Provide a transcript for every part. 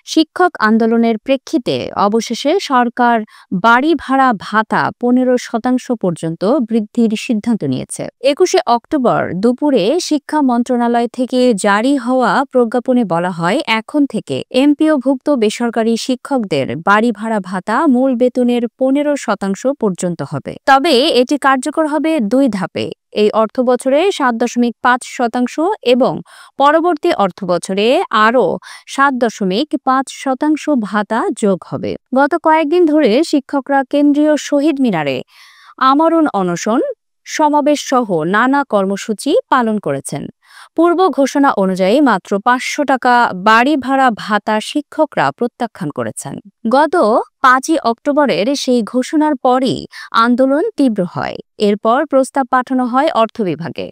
শিক্ষক আন্দোলনের প্রেক্ষিতে অবশেষে সরকার বাড়ি ভাড়া ভাতা ১৫% পর্যন্ত বৃদ্ধির সিদ্ধান্ত নিয়েছে। ২১শে অক্টোবর দুপুরে শিক্ষা মন্ত্রণালয় থেকে জারি হওয়া প্রজ্ঞাপনে বলা হয়, এখন থেকে এমপিওভুক্ত বেসরকারি শিক্ষকদের বাড়ি ভাড়া ভাতা মূল বেতনের ১৫% পর্যন্ত হবে। তবে এটি কার্যকর হবে ২ ধাপে, এই অর্থবছরে ৭.৫% এবং পরবর্তী অর্থবছরে আরও ৭.৫% ভাতা যোগ হবে। গত কয়েকদিন ধরে শিক্ষকরা কেন্দ্রীয় শহীদ মিনারে আমরণ অনশন, সমাবেশ সহ নানা কর্মসূচি পালন করেছেন। পূর্ব ঘোষণা অনুযায়ী মাত্র ৫০০ টাকা বাড়ি ভাড়া ভাতা শিক্ষকরা প্রত্যাখ্যান করেছেন। গত ৫ই অক্টোবরের সেই ঘোষণার পরই আন্দোলন তীব্র হয়। এরপর প্রস্তাব পাঠানো হয় অর্থ বিভাগে।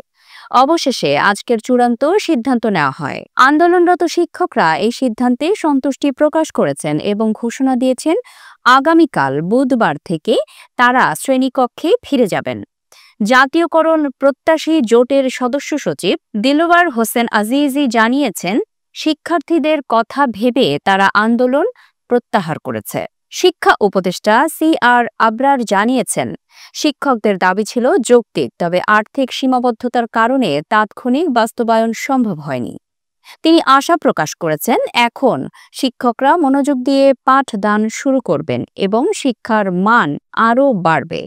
অবশেষে আজকের চূড়ান্ত সিদ্ধান্ত নেওয়া হয়। আন্দোলনরত শিক্ষকরা এই সিদ্ধান্তে সন্তুষ্টি প্রকাশ করেছেন এবং ঘোষণা দিয়েছেন, আগামীকাল বুধবার থেকে তারা শ্রেণীকক্ষে ফিরে যাবেন। জাতীয়করণ প্রত্যাশী জোটের সদস্য সচিব দিলওয়ার হোসেন আজিজি জানিয়েছেন, শিক্ষার্থীদের কথা ভেবে তারা আন্দোলন প্রত্যাহার করেছে। শিক্ষা উপদেষ্টা CR আবরার জানিয়েছেন, শিক্ষকদের দাবি ছিল যৌক্তিক, তবে আর্থিক সীমাবদ্ধতার কারণে তাৎক্ষণিক বাস্তবায়ন সম্ভব হয়নি। তিনি আশা প্রকাশ করেছেন, এখন শিক্ষকরা মনোযোগ দিয়ে পাঠদান শুরু করবেন এবং শিক্ষার মান আরও বাড়বে।